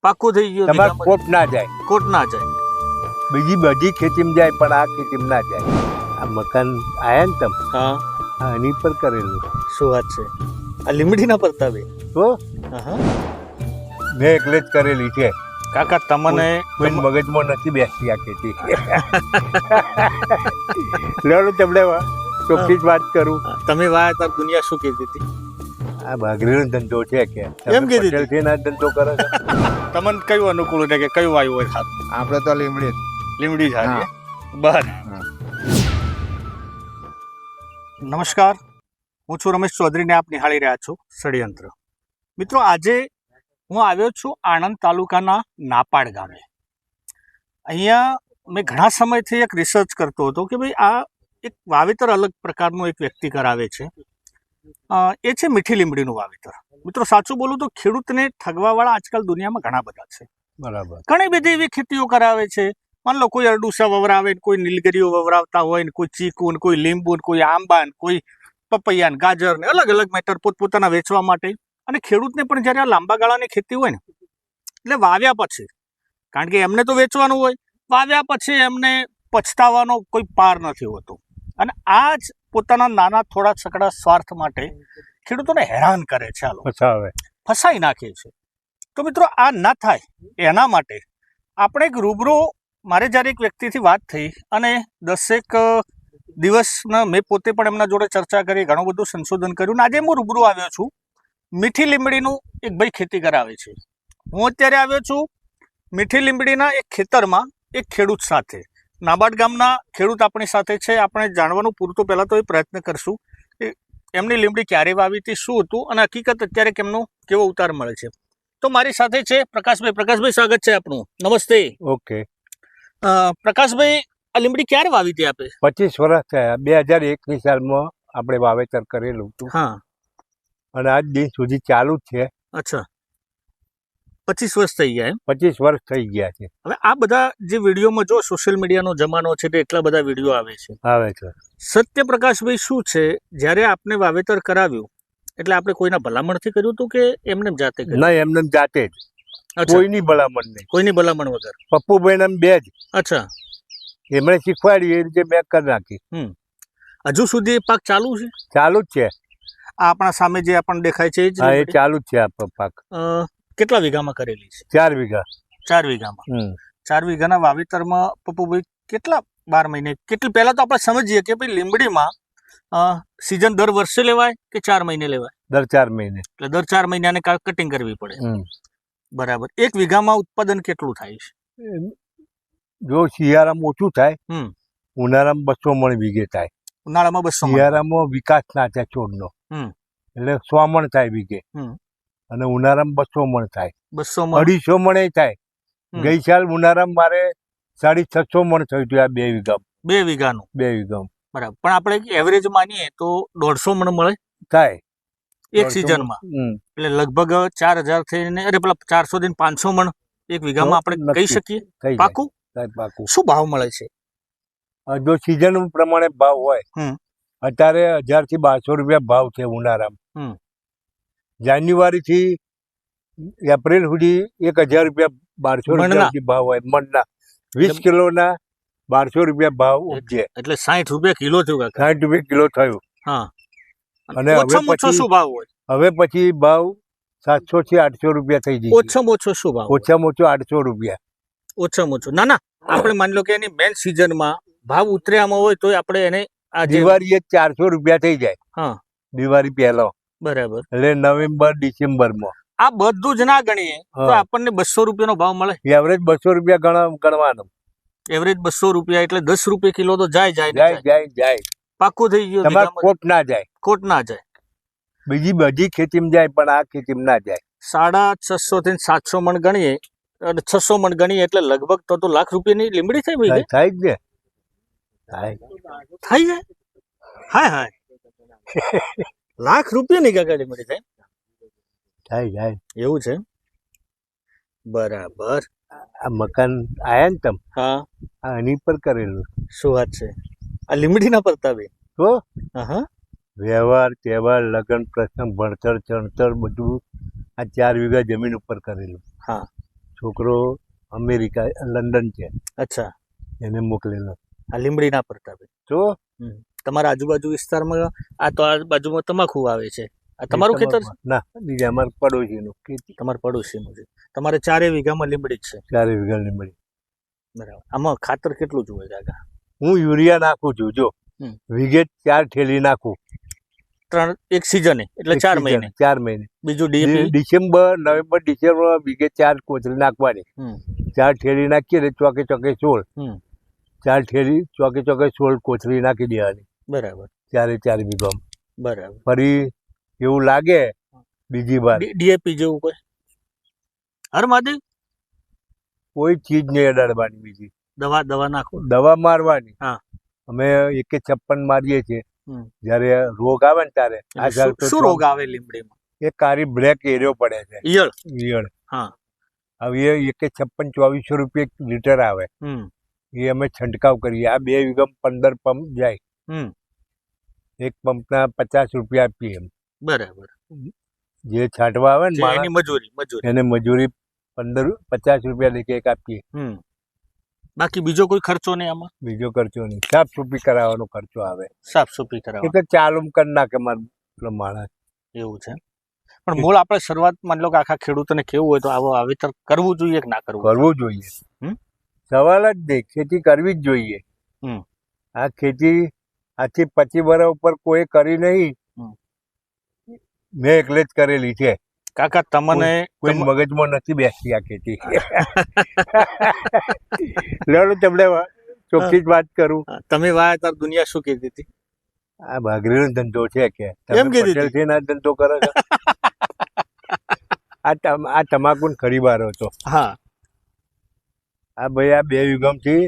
પાકું થઈ ગયું. તમારે કોટ ના જાય, કોટ ના જાય. બીજી બધી ખેતીમાં જાય પણ આ ખેતીમાં ના જાય. આ મકાન આયા ને તમે, હા, આની પર કરેલું. શું વાત છે? આ લીમડીના પરતાવે તો હા મેં એકલે જ કરેલી છે. કાકા તમને કોઈ મગજમાં નથી બેસતી આ ખેતી. લેડો તમને ચોખ્ખી જ વાત કરું. તમે વાયા તાર દુનિયા શું કહેતી હતી? આ ભાગરીનો ધંધો છે કે એમ કીધી હતી? પટેલ છે ને આ ધંધો કરે છે. તમને કયું અનુકૂળ છે કે કયું આવ્યું હોય સારું? આપણે તો લીમડી લીમડી જ હારી. બહાર. નમસ્કાર, હું છું રમેશ ચૌધરીને આપ નિહાળી રહ્યા છો ષડયંત્ર. મિત્રો, આજે હું આવ્યો છું આણંદ તાલુકાના નાપાડ ગામે. અહીંયા મેં ઘણા સમયથી એક રિસર્ચ કરતો હતો કે ભાઈ આ એક વાવેતર અલગ પ્રકારનું એક વ્યક્તિ કરાવે છે. એ છે મીઠી લીમડીનું વાવેતર. મિત્રો, સાચું બોલું તો ખેડૂતને ઠગવાવાળા આજકાલ દુનિયામાં ઘણા બધા છે. બરાબર. ઘણી બધી એવી ખેતીઓ કરાવે છે. માન લો કોઈ અરડુસા વવરાવે, કોઈ નીલગીરીઓ વવરાવતા હોય, ને કોઈ ચીકુ, ને કોઈ લીંબુ, ને કોઈ આંબા, ને કોઈ પપૈયા, ને ગાજર, ને અલગ અલગ મેટર પોતપોતાના વેચવા માટે. અને ખેડૂતને પણ જ્યારે આ લાંબા ગાળાની ખેતી હોય ને, એટલે વાવ્યા પછી, કારણ કે એમને તો વેચવાનું હોય, વાવ્યા પછી એમને પછતાવાનો કોઈ પાર નથી હોતો. અને આ જ પોતાના નાના થોડા છકડા સ્વાર્થ માટે ખેડૂતોને હેરાન કરે છે. આ લોકો ફસાઈ નાખે છે. તો મિત્રો, આ ના થાય એના માટે આપણે એક રૂબરૂ, મારે જ્યારે એક વ્યક્તિથી વાત થઈ અને 10 દિવસના મેં પોતે પણ એમના જોડે ચર્ચા કરી, ઘણું બધું સંશોધન કર્યું, અને આજે હું રૂબરૂ આવ્યો છું. મીઠી લીમડીનું એક ભાઈ ખેતી કરાવે છે. હું અત્યારે આવ્યો છું મીઠી લીમડીના એક ખેતરમાં એક ખેડૂત સાથે. નાબાર્ડ ગામના ખેડૂત આપણી સાથે છે. આપણે જાણવાનું પૂરતું પહેલાં તો એ પ્રયત્ન કરશું કે એમની લીમડી ક્યારે વાવી હતી, શું હતું, અને હકીકત અત્યારે કેમનો કેવો ઉતાર મળે છે. તો મારી સાથે છે પ્રકાશભાઈ. પ્રકાશભાઈ, સ્વાગત છે આપનું. નમસ્તે. ઓકે. પ્રકાશભાઈ, આ લીમડી ક્યારે વાવી હતી આપે? 25 વર્ષ થયા. 2001ની સાલમાં આપણે વાવેતર કરેલું હતું. હા. અને આજ દિન સુધી ચાલુ જ છે. અચ્છા, 25 વર્ષ થઈ ગયા એમ? 25 વર્ષ થઈ ગયા છે. હવે આ બધા જે વિડીયોમાં જો સોશિયલ મીડિયાનો જમાનો છે, એટલા બધા વિડીયો આવે છે. આવે છે. સત્ય પ્રકાશભાઈ શું છે, જ્યારે આપને વાવેતર કરાવ્યું એટલે આપણે કોઈના ભલામણથી કર્યું હતું કે એમને જાતે કર્યું? ના, એમને જાતે જ. કોઈની ભલામણ નહીં. કોઈની ભલામણ વગર? પપ્પુભાઈ ને બે જ. અચ્છા. એમણે શીખવાડ્યું એ રીતે મેં કરી નાખી. હજુ સુધી પાક ચાલુ છે? ચાલુ જ છે. આ આપણા સામે જે આપણને દેખાય છે એ ચાલુ જ છે. આ પાક કેટલા વીઘામાં કરેલી છે? 4 વીઘા. 4 વીઘામાં. 4 વીઘાના વાવેતરમાં પપ્પુભાઈ કેટલા 12 મહિને કેટલી, પહેલા તો આપણે સમજીએ કે ભાઈ લીમડીમાં સિઝન દર વર્ષે લેવાય કે 4 મહિને લેવાય? દર 4 મહિને. એટલે દર 4 મહિનાને કટિંગ કરવી પડે. બરાબર. 1 વીઘામાં ઉત્પાદન કેટલું થાય છે? જો શિયાળામાં ઓછું થાય, ઉનાળામાં 200 મણ વીઘે થાય. ઉનાળામાં 200 મણ. શિયાળામાં વિકાસ ના થાય છોડનો, એટલે 100 મણ થાય વીઘે. અને ઉનાળામાં 200 મણ થાય. 200 મણ. 250 મણ થાય. ગઈ સાલ ઉનાળામાં મારે 650 મણ થયું હતું. આ 2 વીઘા. 2 વીઘાનું. 2 વીઘા. બરાબર. પણ આપણે એવરેજ માનીએ તો 150 મણ મળે થાય એક સિઝનમાં. એટલે લગભગ 4000 થઈને, અરે પેલા 400 થી 500 મણ એક વીઘામાં આપણે કહી શકીએ. પાકું? પાકું. શું ભાવ મળે છે? જો સિઝન પ્રમાણે ભાવ હોય, અત્યારે 1000 થી 1200 રૂપિયા ભાવ છે ઉનાળામાં. જાન્યુઆરી થી એપ્રિલ સુધી 1000 રૂપિયા 1200 રૂપિયા ભાવ હોય મણના. 20 કિલોના 1200 રૂપિયા ભાવ ઉપજે. એટલે 60 રૂપિયા કિલો થયું. 60 રૂપિયા કિલો થયું. હા. અને હવે પછી શું ભાવ હોય? હવે પછી ભાવ 700 થી 800 રૂપિયા થઈ જાય. ઓછામાં ઓછો શું ભાવ? ઓછામાં ઓછો 800 રૂપિયા. ઓછામાં ઓછો. ના, આપણે માની લો કે એની મેન સિઝનમાં ભાવ ઉતર્યામાં હોય તો આપણે એને દિવાળી 400 રૂપિયા થઈ જાય. હા, દિવાળી પહેલો. બરાબર. એટલે નવેમ્બર ડિસેમ્બરમાં આ બધું જ ના ગણીએ તો આપણને 200 રૂપિયાનો ભાવ મળે. એવરેજ 200 રૂપિયા ગણવાનો. એવરેજ 200 રૂપિયા એટલે 10 રૂપિયા કિલો તો જાય. પાકું થઈ ગયું. તમારે કોટ ના જાય. કોટ ના જાય. બીજી બધી ખેતીમાં જાય પણ આ ખેતીમાં ના જાય. 650 થી 700 મણ ગણીએ, 600 મણ ગણીએ એટલે લગભગ તો લાખ રૂપિયાની લીમડી થઈ ગઈ. થાય જ ને. થઈ જાય. હાય લાખ રૂપિયાની કાકા લીમડી થાય. એવું છે? બરાબર. આ મકાન આયા ને તમે, હા, આની પર કરેલું. શું વાત છે? આ લીમડીના પરતાવે તો વ્યવહાર, તહેવાર, લગ્ન પ્રસંગ, ભણતર, ચણતર બધું આ 4 વીઘા જમીન ઉપર કરેલું. હા. છોકરો અમેરિકા લંડન છે, અચ્છા, એને મોકલેલો. આ લીમડીના પ્રતાપે. તો તમારા આજુબાજુ વિસ્તારમાં આ તો આ બાજુમાં તમાકુ આવે છે, આ તમારું ખેતર છે? ના, બીજા અમારા પડોશીનું ખેતી. તમારા પડોશીનું છે. તમારે 4 વીઘામાં લીમડી જ છે. 4 વીઘા લીમડી. બરાબર. આમાં ખાતર કેટલું જોઈએ કાકા? હું યુરિયા નાખું છું, જો વીઘે 4 થેલી નાખું. 3 એક સિઝને એટલે 4 મહિને. 4 મહિને. બીજું ડીએપી ડિસેમ્બર નવેમ્બર ડિસેમ્બર વીઘે 4 કોથળી નાખવાની. 4 થેલી નાખીએ એટલે ચોકે ચોકે 16. 4 થેલી ચોકે ચોકે 16 કોથળી નાખી દેવાની. બરાબર. 4 વીઘામાં. બરાબર. ફરી એવું લાગે બીજી વાર ડીએપી જેવું કોઈ હર મહાદેવ કોઈ ચીજ નહીં અડાડવાની. બીજી દવા નાખો, દવા મારવાની. હા, અમે 156 મારીએ છીએ જયારે રોગ આવે ને ત્યારે. શું રોગ આવે લીમડીમાં? એ કારી બ્લેક એરિયો પડે છે, ઈયળ. હા, હવે એ 156 2400 રૂપિયા લીટર આવે. એ અમે છંટકાવ કરીએ. આ 2 વીઘામાં 15 પંપ જાય. એક પંપના 50 રૂપિયા આપીએ એમ. બરાબર. જે છાંટવા આવે ને એની મજૂરી એને મજૂરી 50 રૂપિયા લેખે એક આપીએ. બાકી બીજો કોઈ ખર્ચો નહીં આમાં? બીજો ખર્ચો નહીં, સાફ સુફી કરાવવાનો ખર્ચો આવે. સાફ સુફી કરાવવાનો એ તો ચાલુ કરી નાખે મારો માણસ. એવું છે. પણ મૂળ આપણે શરૂઆત માની લો કે આખા ખેડૂતોને કેવું હોય તો આવો વાવેતર કરવું જોઈએ કે ના કરવું? કરવું જોઈએ. સવાલ જ નહીં, ખેતી કરવી જ જોઈએ. આ ખેતી આજથી 25 વર્ષ ઉપર કોઈ કરી નહીં, મેં એકલે જ કરેલી છે. કાકા તમને કોઈ મગજમાં નથી બેસતી આ ખેતી. લેડો તમને ચોખ્ખી જ વાત કરું. તમે વાયા તાર દુનિયા શું કહેતી હતી? આ ભાગરીનો ધંધો છે કે એમ કીધી છે ને ધંધો કરે છે. આ તમાકુ ખરીબારો હતો. હા, આ ભાઈ આ 2 વીઘામાંથી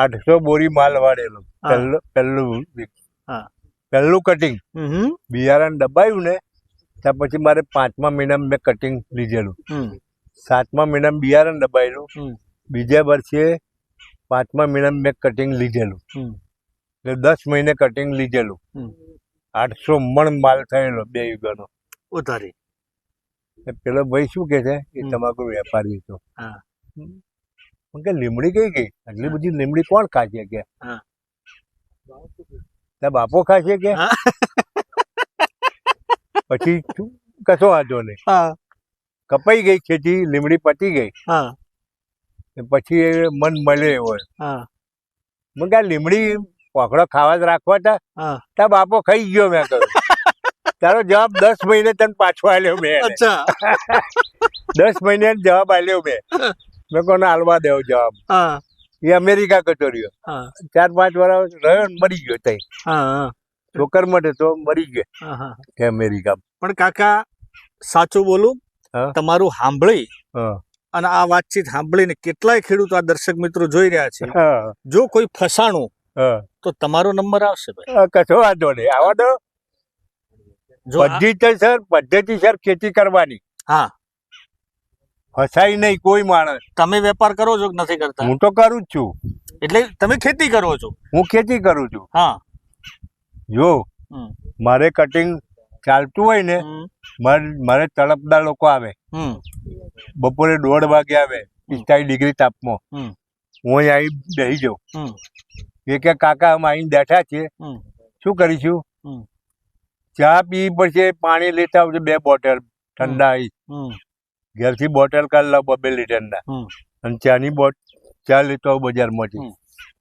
800 બોરી માલ વાળેલો. પહેલું કટિંગ બિયારણ દબાયું ને ત્યાં પછી મારે 5મા મહિનામાં મેં કટિંગ લીધેલું. 7મા મહિનામાં બિયારણ દબાયેલું. બીજા વર્ષે 5મા મહિનામાં મેં કટિંગ લીધેલું. એટલે 10 મહિને કટિંગ લીધેલું. 800 મણ માલ થયેલો 2 વીઘાનો ઉધારી. પેલો ભાઈ શું કે છે, એ તમાકુ વેપારી હતો. કે લીમડી કઈ ગઈ, આટલી બધી લીમડી કોણ ખાશે કે? ત્યાં બાપો ખાશે કે? પછી કશો વાંધો નહીં, કપાઈ ગઈ ખેતી, લીમડી પતી ગઈ. પછી મન મળે હોય મને કે લીમડી પોખડો ખાવા જ રાખવા હતા, ત્યાં બાપો ખાઈ ગયો. મેં કહ્યું તારો જવાબ 10 મહિને તને પાછો આલ્યો મેં. 10 મહિને જવાબ આલ્યો મેં કોને હાલવા દેવો જવાબ. એ અમેરિકા જતો રહ્યો, 4-5 વર્ષ રહ્યો ને મરી ગયો. ત્યાં છોકર માટે તો મરી ગયો કે અમેરિકા. પણ કાકા સાચું બોલું, તમારું સાંભળી અને આ વાતચીત સાંભળીને કેટલાય ખેડૂતો આ દર્શક મિત્રો જોઈ રહ્યા છે. જો કોઈ ફસાણું તો તમારો નંબર આવશે ભાઈ. કશો વાંધો નહીં, આવવા દો. પદ્ધતિસર ખેતી કરવાની. હા, ફસાય નહીં કોઈ માણસ. તમે વેપાર કરો છો કે નથી કરતા? હું તો કરું જ છું. એટલે તમે ખેતી કરો છો? હું ખેતી કરું છું. હા, જો મારે કટિંગ ચાલતું હોય ને, મારે તળપદાર લોકો આવે. બપોરે 1:30 વાગે આવે, 45 ડિગ્રી તાપમાં. હું અહીં આવી બેસી જાઉં. એ કે કાકા અમે આવીને બેઠા છીએ, શું કરીશું? ચા પીવી પડશે, પાણી લેતા આવજો 2 બોટલ ઠંડા. ઘેરથી બોટલ કાઢ લાવ 2 લીટરના. અને ચા લેતો આવું બજારમાંથી.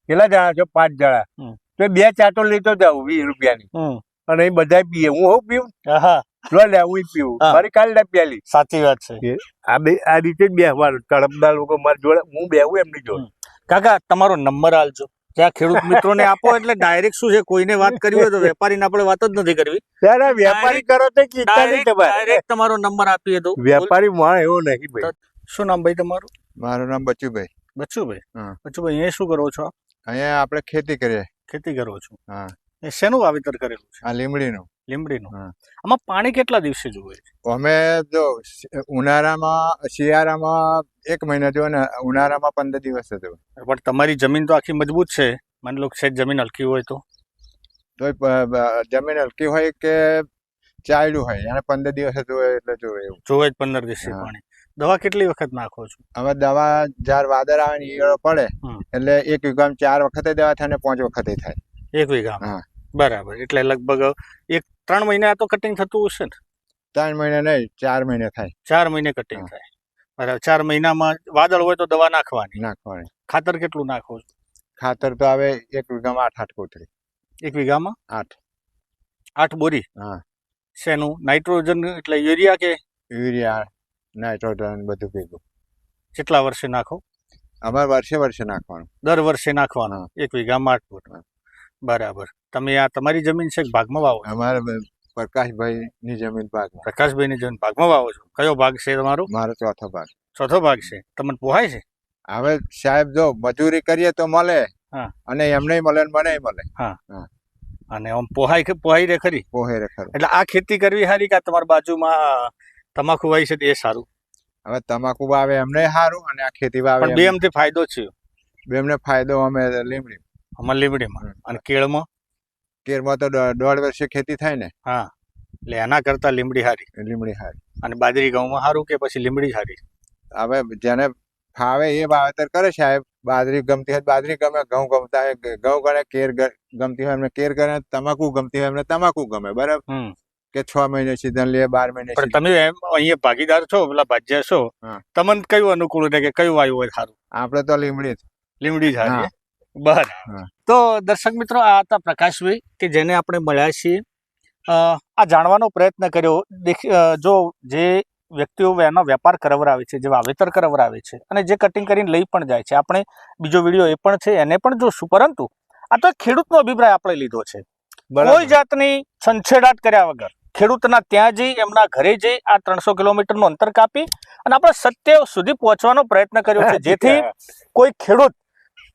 કેટલા જણા છો? 5 જણા. તો 2 ચા તો લેતો જાવ 20 રૂપિયાની. અને અહીં બધા પીએ, હું હોઉં પીવું. લો લે, હું પીવું. મારી કાલ ના પ્યાલી. સાચી વાત છે. આ રીતે જ બેસવાનું. તળપદાર લોકો મારી જોડે, હું બેહું એમની જોડે. કાકા તમારો નંબર આલજો, ત્યાં ખેડૂત મિત્રોને આપો. એટલે ડાયરેક્ટ શું છે, કોઈને વાત કરવી હોય તો વેપારીને આપણે વાત જ નથી કરવી. ત્યારે વેપારી કરો તો ચિંતા નહીં તમારે. ડાયરેક્ટ તમારો નંબર આપીએ તો. વેપારી માં એવો નહીં ભાઈ. શું નામ ભાઈ તમારું? મારું નામ બચુભાઈ. બચુભાઈ, બચુભાઈ અહીંયા શું કરો છો? અહીંયા આપણે ખેતી કરીએ. ખેતી કરો છો? હા. એ શેનું વાવેતર કરેલું છે? આ લીમડીનું. લીમડીનું. આમાં પાણી કેટલા દિવસે જોઈએ છે? અમે જો ઉનાળામાં, શિયાળામાં 1 મહિના જો ને ઉનાળામાં 15 દિવસ થતો. પણ તમારી જમીન તો આખી મજબૂત છે. માની લો કે જમીન હલકી હોય તો જમીન હલકી હોય કે ચાલ્યું હોય એને 15 દિવસ જોવે એટલે જોવે એવું. જોવે જ 15 દિવસે પાણી. દવા કેટલી વખત નાખો છો? હવે દવા જ્યારે વાદળ આવે ને ઈયળો પડે હમ. એટલે 1 વીઘામાં 4 વખતે દવા થાય ને 5 વખતે થાય. 1 વીઘામાં? હા. બરાબર. એટલે લગભગ 3 મહિના તો કટિંગ થતું હશે ને? 3 મહિને નહીં, 4 મહિને થાય. 4 મહિને કટિંગ હા. થાય. બરાબર. 4 મહિનામાં વાદળ હોય તો દવા નાખવાની. નાખવાની. ખાતર કેટલું નાખો છો? ખાતર તો હવે 1 વીઘામાં 8 કોથળી. 1 વીઘામાં 8. 8 બોરી? હા. શેનું? નાઇટ્રોજન એટલે યુરિયા કે યુરિયા, નાઇટ્રોજન બધું ભેગું. કેટલા વર્ષે નાખો? અમારે વર્ષે નાખવાનું. દર વર્ષે નાખવાનું? 1 વીઘામાં 8 બોરી. બરાબર. તમે આ તમારી જમીન છે કે ભાગમાં વાવો છો? અમારે પ્રકાશભાઈ ની જમીન ભાગમાં. પ્રકાશભાઈની જમીન ભાગમાં વાવો છો? કયો ભાગ છે તમારો? મારો ચોથો ભાગ. ચોથો ભાગ છે. તમને પોહાય છે? હવે સાહેબ જો મજૂરી કરીએ તો મળે, હા. અને એમને મળે ને મને મળે. અને આમ પોહાઈ રે ખરી? પોહે રે ખરું. એટલે આ ખેતી કરવી સારી કે તમારી બાજુમાં તમાકુ વાવી છે એ સારું? હવે તમાકુ વાવે એમને સારું અને આ ખેતી વાવે પણ બે એમથી ફાયદો છે. બેમને ફાયદો અમે લીમડી. અમારે લીમડીમાં. અને કેળમાં? કેરમાં તો 1.5 વર્ષે ખેતી થાય ને. હા. એટલે એના કરતા લીમડી સારી? લીમડી સારી. અને બાજરી ઘઉંમાં સારું કે પછી લીમડી સારી? હવે જેને ફાવે એ વાવેતર કરે સાહેબ. બાજરી ગમતી હોય બાજરી ગમે, ઘઉં ગમતા હોય ઘઉં ગમે, કેર ગમતી હોય એમને કેર ગમે, તમાકુ ગમતી હોય એમને તમાકુ ગમે. બરાબર કે 6 મહિને સીઝન લે, 12 મહિને. પણ તમે અહીંયા ભાગીદાર છો, પેલા ભાજ્યા છો, તમને કયું અનુકૂળ રહે કે કયું વાયુ હોય સારું? આપણે તો લીમડી લીમડી સારી. બરાબર. તો દર્શક મિત્રો, આ હતા પ્રકાશભાઈ કે જેને આપણે મળ્યા છીએ. આ જાણવાનો પ્રયત્ન કર્યો. જો જે વ્યક્તિઓ એનો વેપાર કરાવરાવે છે, જે વાવેતર કરાવરાવે છે અને જે કટિંગ કરીને લઈ પણ જાય છે, આપણે બીજો વિડીયો એ પણ છે એને પણ જોશું. પરંતુ આ તો ખેડૂતનો અભિપ્રાય આપણે લીધો છે. કોઈ જાતની છંછેડાટ કર્યા વગર ખેડૂતના ત્યાં જઈ, એમના ઘરે જઈ આ 300 કિલોમીટરનું અંતર કાપી અને આપણે સત્ય સુધી પહોંચવાનો પ્રયત્ન કર્યો છે, જેથી કોઈ ખેડૂત,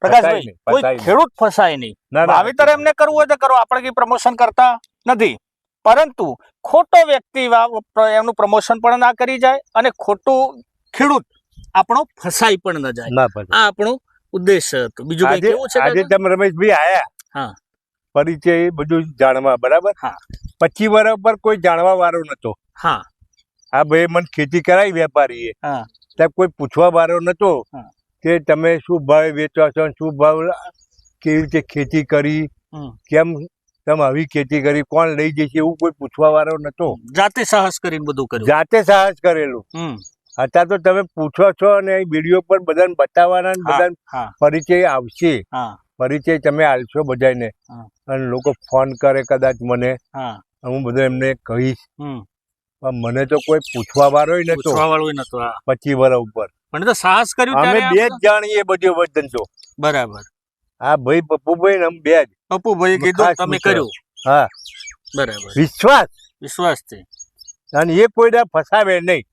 પ્રકાશભાઈ, કોઈ ખેડૂત ફસાય નહીં. વાવેતર એમને કરવું હોય તો કરો, આપણે કઈ પ્રમોશન કરતા નથી. પરંતુ ખોટો વ્યક્તિ એમનું પ્રમોશન પણ ના કરી જાય અને ખોટું ખેડૂત આપણો ફસાઈ પણ ન જાય. આ આપણો ઉદ્દેશ હતો. બીજું કઈ કેવું છે? આજે તમે રમેશભાઈ આયા, હા, પરિચય બધું જાણવા. બરાબર. હા. 25 વર્ષ પર કોઈ જાણવા વાળો નતો. હા. આ ભાઈ મને ખેતી કરાવી વેપારીએ, ત્યાં કોઈ પૂછવા વાળો નતો કે તમે શું ભાવે વેચવા છો, શું ભાવ, કેવી રીતે ખેતી કરી, કેમ તમે આવી ખેતી કરી, કોણ લઈ જશે, એવું કોઈ પૂછવા વાળો નતો. જાતે સાહસ કરીને બધું કર્યું. જાતે સાહસ કરેલું. અત્યારે તો તમે પૂછો છો અને વિડીયો પર બધાને બતાવવાના, બધા પરિચય આવશે. પરિચય તમે આલશો બધાને અને લોકો ફોન કરે કદાચ મને, હું બધું એમને કહીશ. પણ મને તો કોઈ પૂછવા વાળો નતો. 25 વર્ષ ઉપર મને તો સાહસ કર્યું. અમે બે જ જાણીએ બધું વચન તો. બરાબર. હા ભાઈ, પપ્પુભાઈ ને અમે બે જ. પપ્પુભાઈ કીધું, તમે કર્યું. હા, બરાબર. વિશ્વાસથી. અને એ કોઈને ફસાવે નહીં.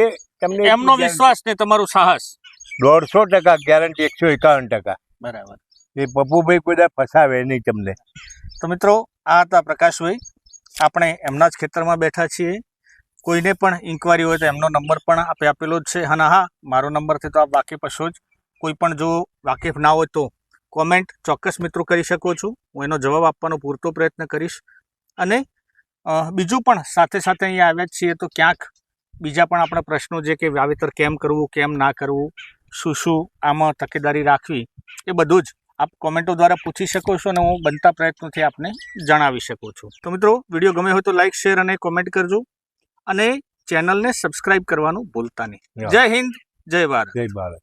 એ તમને એમનો વિશ્વાસ ને તમારું સાહસ 150% ગેરંટી, 151%. બરાબર. એ પપ્પુભાઈ કોઈને ફસાવે નહીં તમને. તો મિત્રો, આ હતા પ્રકાશભાઈ. આપણે એમના જ ખેતરમાં બેઠા છીએ. કોઈને પણ ઇન્કવાયરી હોય તો એમનો નંબર પણ આપેલો જ છે. અને હા, મારો નંબરથી તો આપ વાકેફ હશો જ. કોઈ પણ જો વાકેફ ના હોય તો કોમેન્ટ ચોક્કસ મિત્રો કરી શકો છો. હું એનો જવાબ આપવાનો પૂરતો પ્રયત્ન કરીશ. અને બીજું પણ સાથે સાથે અહીંયા આવ્યા છીએ તો ક્યાંક બીજા પણ આપણા પ્રશ્નો છે કે વાવેતર કેમ કરવું, કેમ ના કરવું, શું આમાં તકેદારી રાખવી, એ બધું જ આપ કોમેન્ટો દ્વારા પૂછી શકો છો અને હું બનતા પ્રયત્નોથી આપને જણાવી શકું છું. તો મિત્રો, વિડીયો ગમે હોય તો લાઇક, શેર અને કોમેન્ટ કરજો અને ચેનલને સબસ્ક્રાઇબ કરવાનું ભૂલતા નહીં. જય હિન્દ, જય ભારત. જય ભારત.